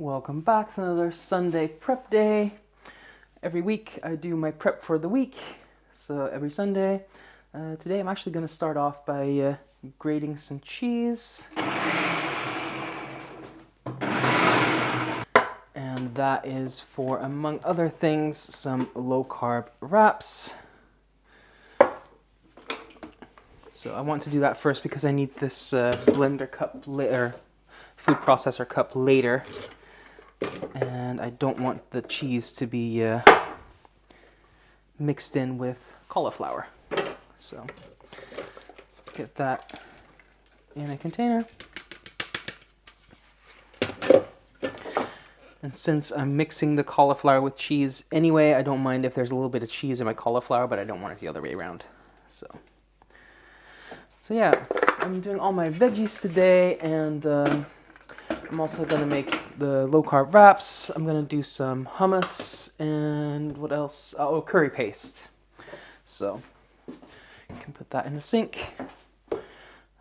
Welcome back to another Sunday prep day. Every week I do my prep for the week, so every Sunday. Today I'm actually going to start off by grating some cheese. And that is for, among other things, some low-carb wraps. So I want to do that first because I need this blender cup later, food processor cup later. And I don't want the cheese to be mixed in with cauliflower. So get that in a container. And since I'm mixing the cauliflower with cheese anyway, I don't mind if there's a little bit of cheese in my cauliflower, but I don't want it the other way around. So yeah, I'm doing all my veggies today, and I'm also going to make the low-carb wraps. I'm going to do some hummus and what else? Oh, curry paste. So you can put that in the sink.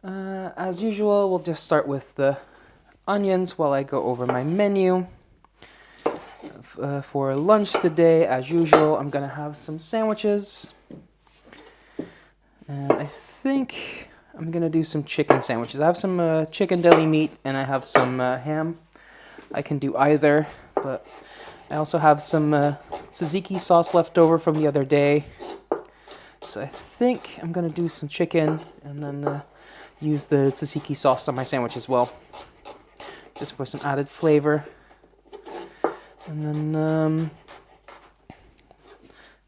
As usual, we'll just start with the onions while I go over my menu. For lunch today, as usual, I'm going to have some sandwiches. And I think I'm going to do some chicken sandwiches. I have some chicken deli meat and I have some ham. I can do either, but I also have some tzatziki sauce left over from the other day. So I think I'm going to do some chicken and then use the tzatziki sauce on my sandwich as well, just for some added flavor. And then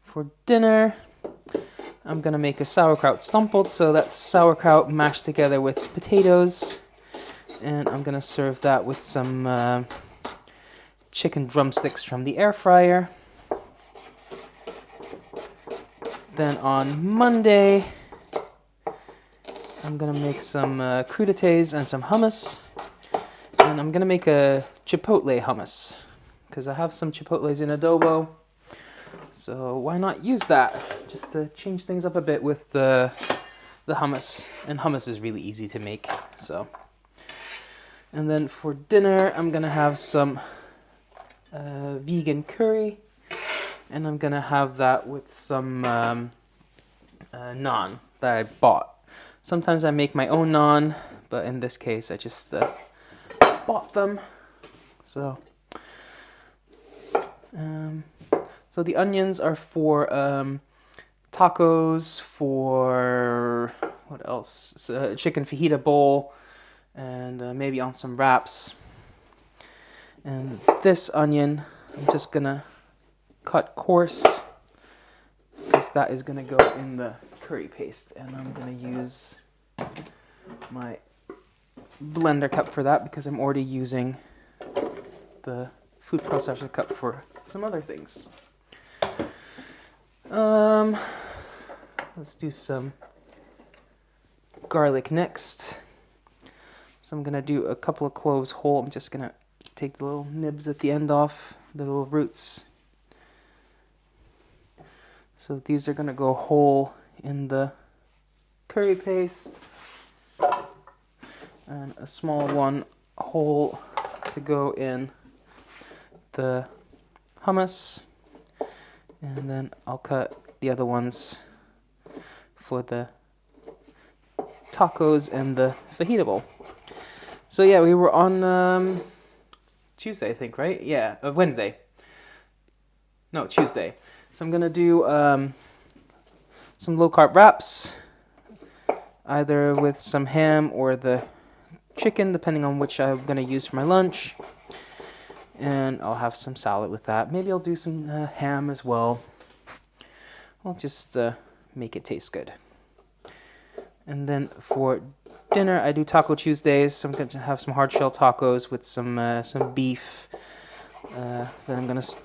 for dinner, I'm going to make a sauerkraut stamppot, so that's sauerkraut mashed together with potatoes. And I'm going to serve that with some chicken drumsticks from the air fryer. Then on Monday, I'm going to make some crudités and some hummus. And I'm going to make a chipotle hummus, because I have some chipotles in adobo. So why not use that, just to change things up a bit with the hummus. And hummus is really easy to make. So, and then for dinner, I'm gonna have some vegan curry, and I'm gonna have that with some naan that I bought. Sometimes I make my own naan, but in this case, I just bought them. So. So the onions are for tacos, for what else? It's a chicken fajita bowl, and maybe on some wraps. And this onion, I'm just gonna cut coarse, because that is gonna go in the curry paste. And I'm gonna use my blender cup for that, because I'm already using the food processor cup for some other things. Let's do some garlic next. So I'm gonna do a couple of cloves whole. I'm just gonna take the little nibs at the end off, the little roots. So these are gonna go whole in the curry paste, and a small one whole to go in the hummus. And then I'll cut the other ones for the tacos and the fajita bowl. So yeah, we were on Tuesday, I think, right? Yeah, Wednesday. No, Tuesday. So I'm gonna do some low-carb wraps, either with some ham or the chicken, depending on which I'm gonna use for my lunch. And I'll have some salad with that. Maybe I'll do some ham as well. I'll just make it taste good. And then for dinner, I do Taco Tuesdays. So I'm going to have some hard shell tacos with some beef. Then I'm going to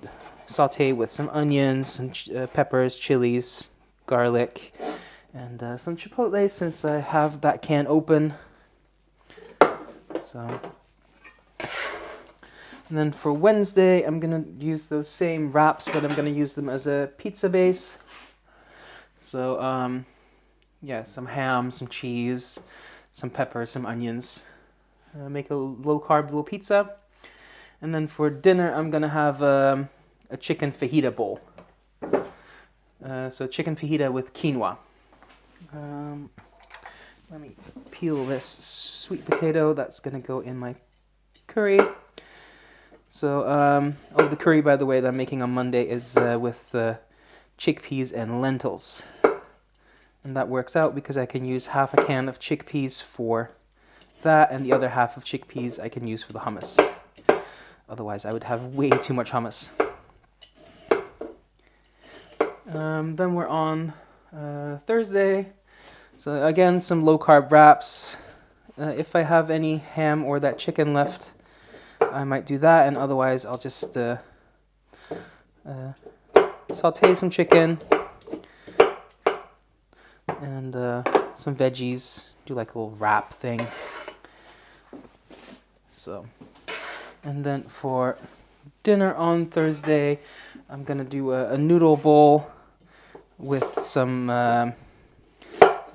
saute with some onions, some peppers, chilies, garlic, and some chipotle, since I have that can open. So. And then for Wednesday, I'm going to use those same wraps, but I'm going to use them as a pizza base. So, yeah, some ham, some cheese, some pepper, some onions. Make a low-carb little pizza. And then for dinner, I'm gonna have a chicken fajita bowl. So chicken fajita with quinoa. Let me peel this sweet potato. That's gonna go in my curry. So, the curry, by the way, that I'm making on Monday is with chickpeas and lentils. And that works out because I can use half a can of chickpeas for that, and the other half of chickpeas I can use for the hummus. Otherwise, I would have way too much hummus. Then we're on Thursday. So again, some low-carb wraps. If I have any ham or that chicken left, I might do that, and otherwise I'll just saute some chicken and some veggies, do like a little wrap thing. So, and then for dinner on Thursday, I'm gonna do a noodle bowl with some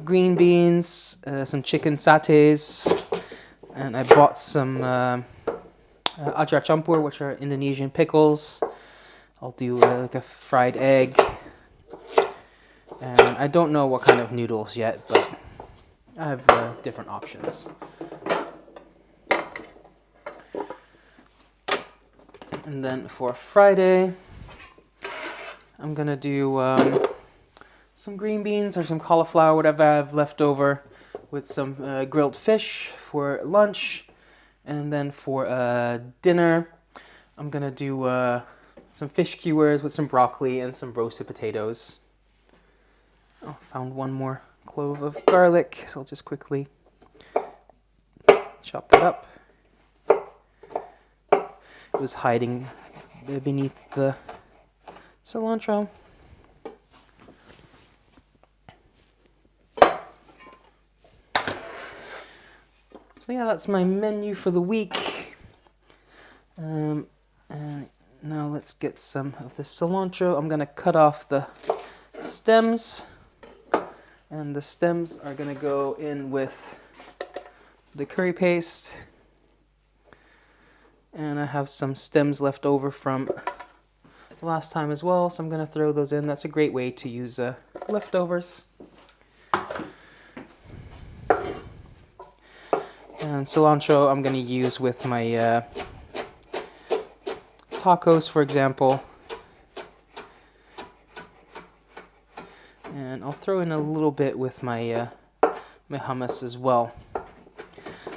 green beans, some chicken satays, and I bought some acar campur, which are Indonesian pickles. I'll do like a fried egg, and I don't know what kind of noodles yet, but I have different options. And then for Friday, I'm gonna do some green beans or some cauliflower, whatever I have left over, with some grilled fish for lunch. And then for dinner, I'm gonna do some fish skewers with some broccoli and some roasted potatoes. Oh, found one more clove of garlic, so I'll just quickly chop that up. It was hiding beneath the cilantro. So yeah, that's my menu for the week. And now let's get some of the cilantro. I'm gonna cut off the stems, and the stems are gonna go in with the curry paste. And I have some stems left over from last time as well, so I'm gonna throw those in. That's a great way to use leftovers. And cilantro I'm going to use with my tacos, for example. And I'll throw in a little bit with my my hummus as well.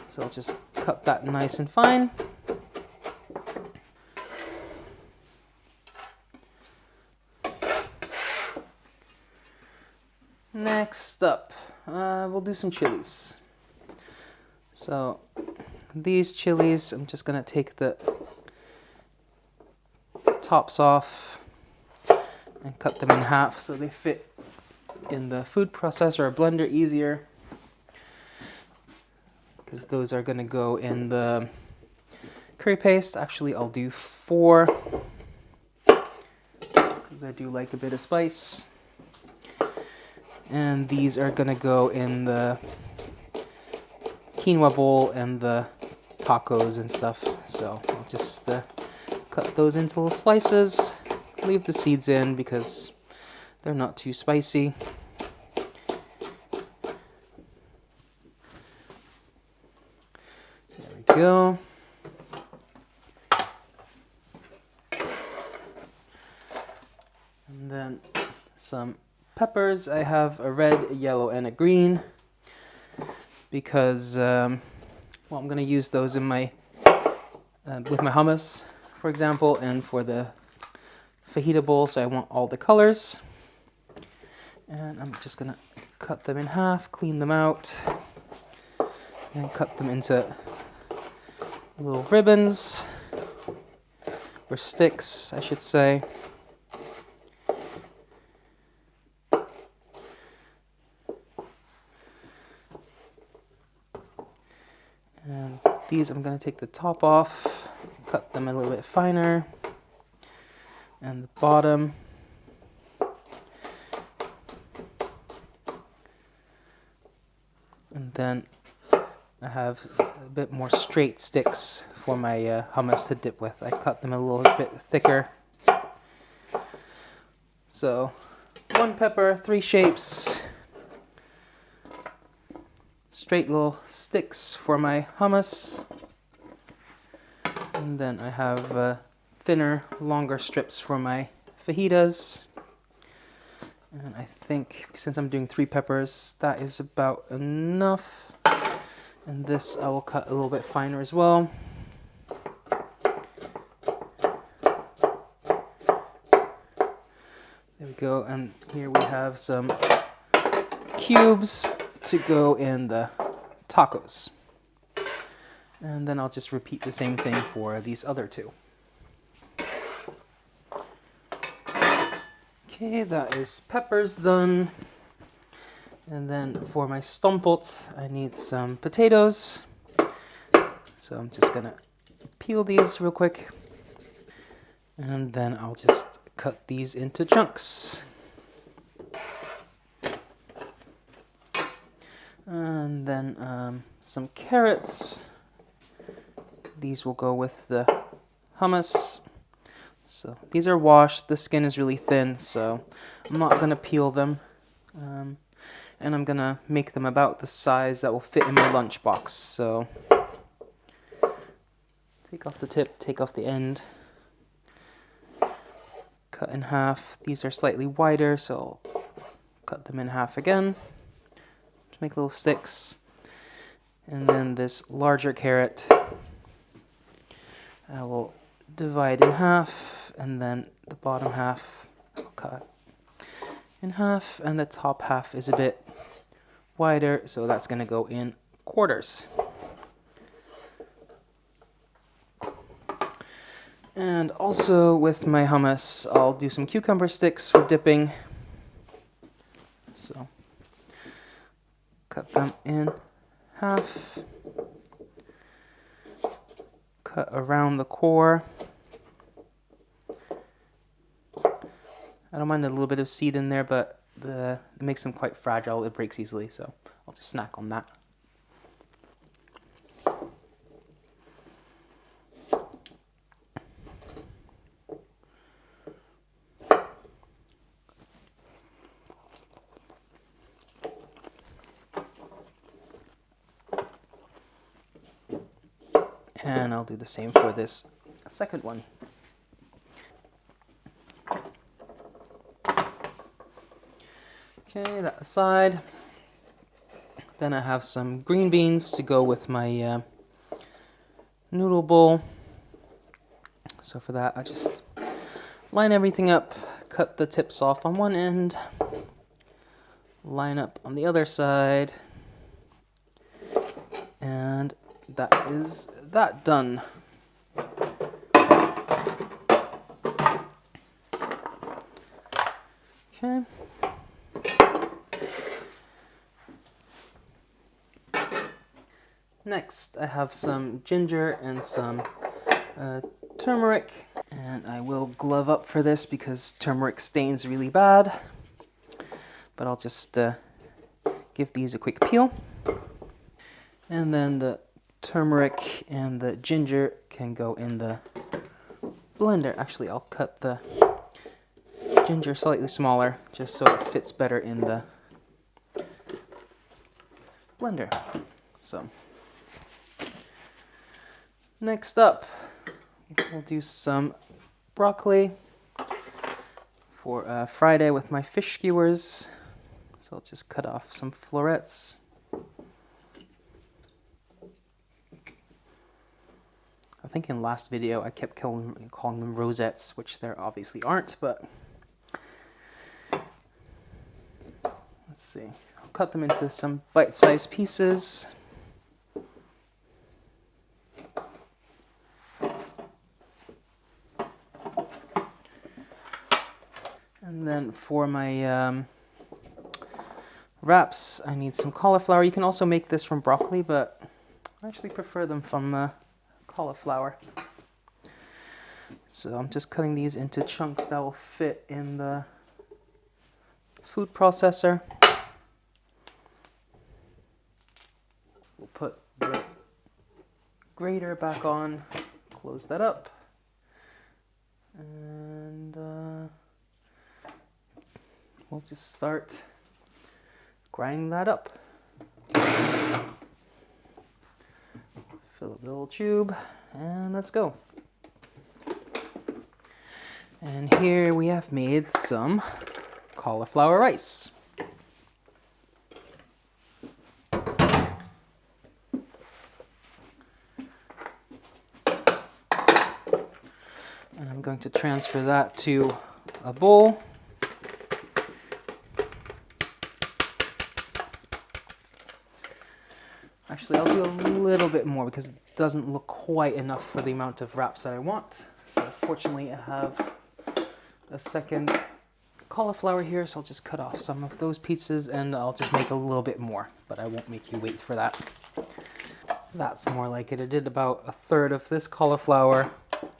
So I'll just cut that nice and fine. Next up, we'll do some chilies. So these chilies, I'm just gonna take the tops off and cut them in half so they fit in the food processor or blender easier, because those are gonna go in the curry paste. Actually, I'll do 4 because I do like a bit of spice. And these are gonna go in the quinoa bowl and the tacos and stuff. So I'll just cut those into little slices, leave the seeds in because they're not too spicy. There we go. And then some peppers. I have a red, a yellow, and a green, because well, I'm going to use those in my with my hummus, for example, and for the fajita bowl, so I want all the colors. And I'm just going to cut them in half, clean them out, and cut them into little ribbons, or sticks, I should say. And these, I'm going to take the top off, cut them a little bit finer, and the bottom. And then I have a bit more straight sticks for my hummus to dip with. I cut them a little bit thicker. So 1 pepper, 3 shapes, straight little sticks for my hummus. And then I have thinner, longer strips for my fajitas. And I think since I'm doing 3 peppers, that is about enough. And this I will cut a little bit finer as well. There we go, and here we have some cubes to go in the tacos. And then I'll just repeat the same thing for these other 2. Okay, that is peppers done. And then for my stamppot, I need some potatoes. So I'm just gonna peel these real quick. And then I'll just cut these into chunks. And then some carrots. These will go with the hummus. So these are washed. The skin is really thin, so I'm not gonna peel them. And I'm gonna make them about the size that will fit in my lunchbox. So take off the tip, take off the end. Cut in half. These are slightly wider, so I'll cut them in half again to make little sticks. And then this larger carrot, I will divide in half, and then the bottom half I'll cut in half, and the top half is a bit wider, so that's going to go in quarters. And also with my hummus, I'll do some cucumber sticks for dipping. So cut them in half. Cut around the core. I don't mind a little bit of seed in there, but it makes them quite fragile. It breaks easily, so I'll just snack on that. And I'll do the same for this second one. Okay, that aside. Then I have some green beans to go with my noodle bowl. So for that, I just line everything up, cut the tips off on one end, line up on the other side, and that is that done. Okay. Next, I have some ginger and some turmeric, and I will glove up for this because turmeric stains really bad, but I'll just give these a quick peel. And then the turmeric and the ginger can go in the blender. Actually, I'll cut the ginger slightly smaller just so it fits better in the blender. So next up, we'll do some broccoli for Friday with my fish skewers. So I'll just cut off some florets. I think in last video I kept calling them rosettes, which there obviously aren't, but let's see. I'll cut them into some bite-sized pieces. And then for my wraps, I need some cauliflower. You can also make this from broccoli, but I actually prefer them from cauliflower. So I'm just cutting these into chunks that will fit in the food processor. We'll put the grater back on, close that up, and we'll just start grinding that up. Fill up the little tube, and let's go. And here we have made some cauliflower rice. And I'm going to transfer that to a bowl. Actually, I'll do a little bit more because it doesn't look quite enough for the amount of wraps that I want. So fortunately, I have a second cauliflower here, so I'll just cut off some of those pieces and I'll just make a little bit more, but I won't make you wait for that. That's more like it. I did about a third of this cauliflower,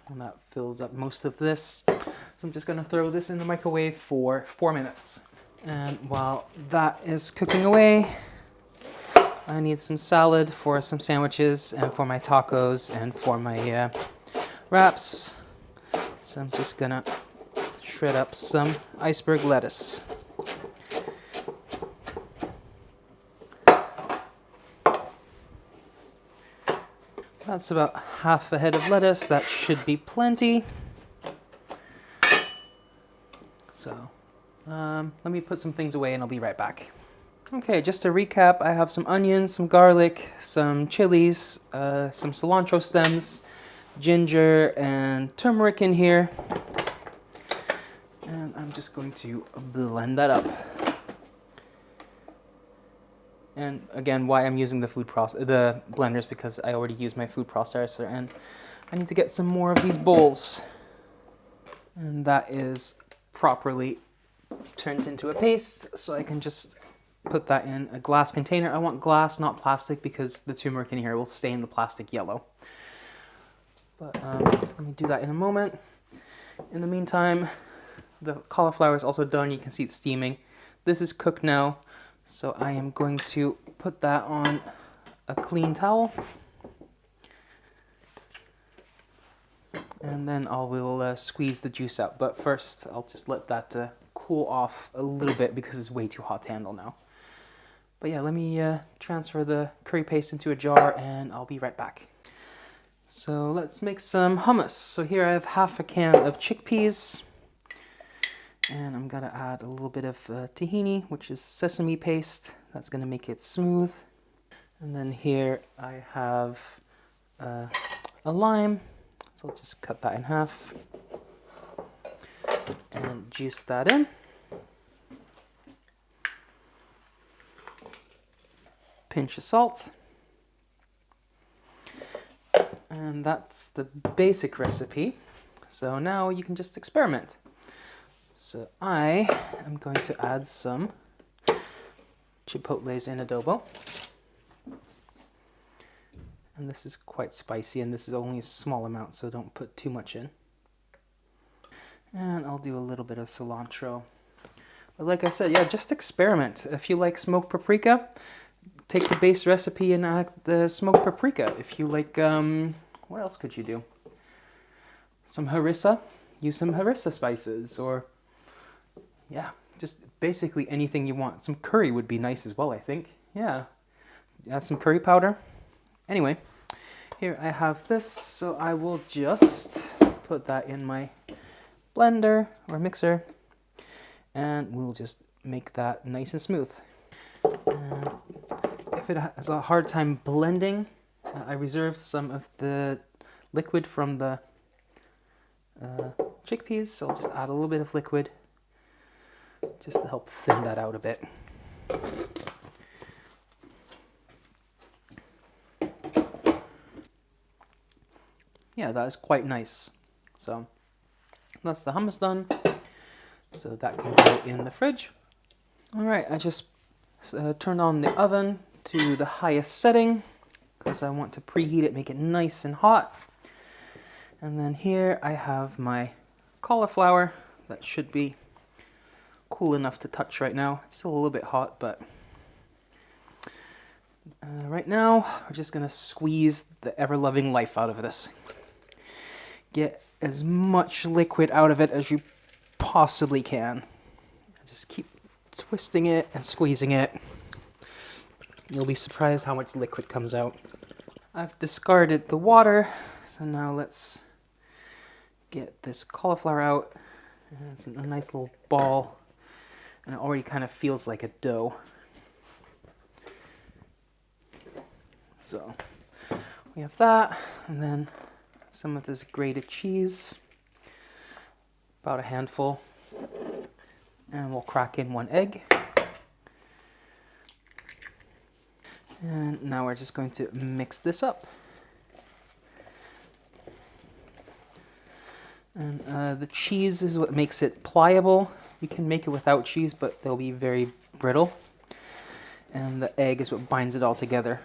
and that fills up most of this. So I'm just going to throw this in the microwave for 4 minutes. And while that is cooking away, I need some salad for some sandwiches and for my tacos and for my wraps. So I'm just going to shred up some iceberg lettuce. That's about half a head of lettuce. That should be plenty. So let me put some things away and I'll be right back. Okay, just to recap, I have some onions, some garlic, some chilies, some cilantro stems, ginger, and turmeric in here. And I'm just going to blend that up. And again, why I'm using the the blenders, because I already used my food processor and I need to get some more of these bowls. And that is properly turned into a paste, so I can just put that in a glass container. I want glass, not plastic, because the turmeric in here will stain the plastic yellow. But let me do that in a moment. In the meantime, the cauliflower is also done. You can see it's steaming. This is cooked now, so I am going to put that on a clean towel. And then I will squeeze the juice out. But first, I'll just let that cool off a little bit because it's way too hot to handle now. But yeah, let me transfer the curry paste into a jar and I'll be right back. So let's make some hummus. So here I have half a can of chickpeas. And I'm gonna add a little bit of tahini, which is sesame paste. That's gonna make it smooth. And then here I have a lime. So I'll just cut that in half and juice that in. Pinch of salt. And that's the basic recipe. So now you can just experiment. So I am going to add some chipotles in adobo. And this is quite spicy, and this is only a small amount, so don't put too much in. And I'll do a little bit of cilantro. But like I said, yeah, just experiment. If you like smoked paprika, take the base recipe and add the smoked paprika. If you like, what else could you do? Some harissa, use some harissa spices, or yeah, just basically anything you want. Some curry would be nice as well, I think. Yeah, add some curry powder. Anyway, here I have this, so I will just put that in my blender or mixer, and we'll just make that nice and smooth. And if it has a hard time blending, I reserved some of the liquid from the chickpeas, so I'll just add a little bit of liquid just to help thin that out a bit. Yeah, that is quite nice. So that's the hummus done. So that can go in the fridge. All right, I just turned on the oven to the highest setting because I want to preheat it, make it nice and hot. And then here I have my cauliflower that should be cool enough to touch right now. It's still a little bit hot, but Right now, we're just gonna squeeze the ever-loving life out of this. Get as much liquid out of it as you possibly can. Just keep twisting it and squeezing it. You'll be surprised how much liquid comes out. I've discarded the water, so now let's get this cauliflower out. And it's a nice little ball, and it already kind of feels like a dough. So we have that, and then some of this grated cheese, about a handful, and we'll crack in 1 egg. And now we're just going to mix this up. And the cheese is what makes it pliable. You can make it without cheese, but they'll be very brittle. And the egg is what binds it all together.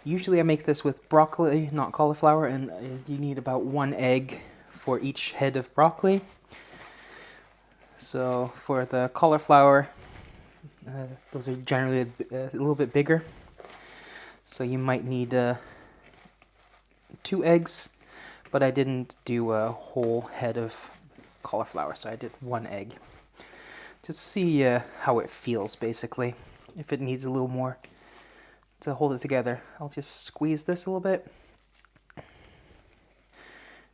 Usually I make this with broccoli, not cauliflower, and you need about 1 egg for each head of broccoli. So for the cauliflower, those are generally a little bit bigger. So you might need 2 eggs, but I didn't do a whole head of cauliflower, so I did 1 egg. Just see how it feels, basically. If it needs a little more to hold it together, I'll just squeeze this a little bit.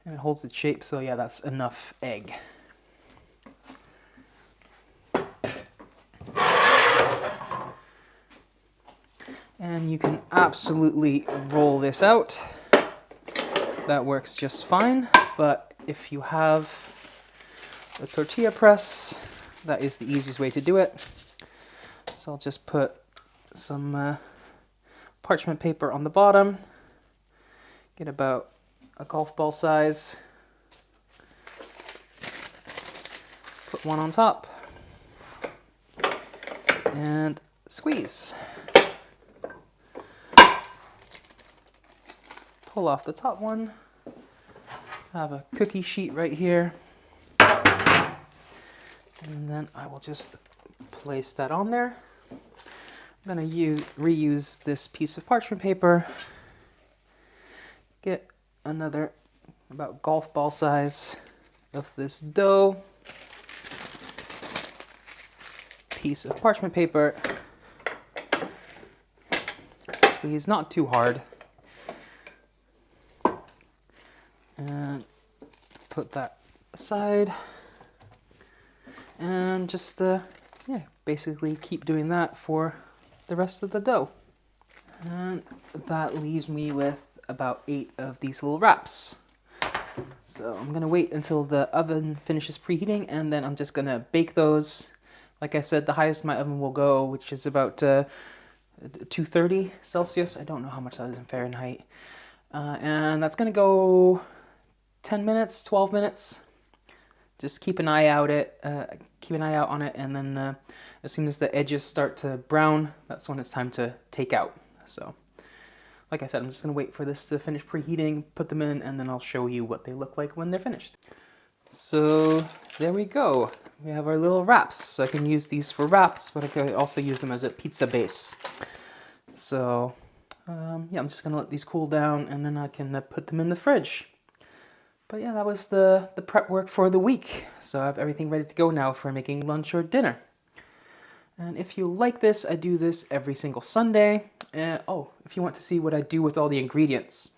And it holds its shape, so yeah, that's enough egg. And you can absolutely roll this out. That works just fine, but if you have a tortilla press, that is the easiest way to do it. So I'll just put some parchment paper on the bottom, get about a golf ball size, put one on top, and squeeze. Pull off the top one. I have a cookie sheet right here. And then I will just place that on there. I'm going to reuse this piece of parchment paper. Get another about golf ball size of this dough. Piece of parchment paper. Squeeze not too hard. And put that aside. And just, yeah, basically keep doing that for the rest of the dough. And that leaves me with about 8 of these little wraps. So I'm gonna wait until the oven finishes preheating, and then I'm just gonna bake those. Like I said, the highest my oven will go, which is about 230 Celsius. I don't know how much that is in Fahrenheit. And that's gonna go 10 minutes, 12 minutes. Just keep an eye out on it, and then as soon as the edges start to brown, that's when it's time to take out. So, like I said, I'm just gonna wait for this to finish preheating, put them in, and then I'll show you what they look like when they're finished. So there we go. We have our little wraps. So I can use these for wraps, but I can also use them as a pizza base. So yeah, I'm just gonna let these cool down, and then I can put them in the fridge. But yeah, that was the prep work for the week. So I have everything ready to go now for making lunch or dinner. And if you like this, I do this every single Sunday. Oh, if you want to see what I do with all the ingredients,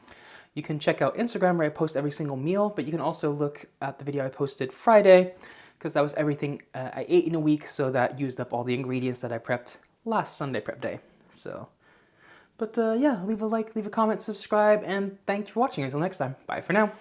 you can check out Instagram where I post every single meal, but you can also look at the video I posted Friday, because that was everything I ate in a week, so that used up all the ingredients that I prepped last Sunday prep day. So, but yeah, leave a like, leave a comment, subscribe, and thanks for watching. Until next time, bye for now.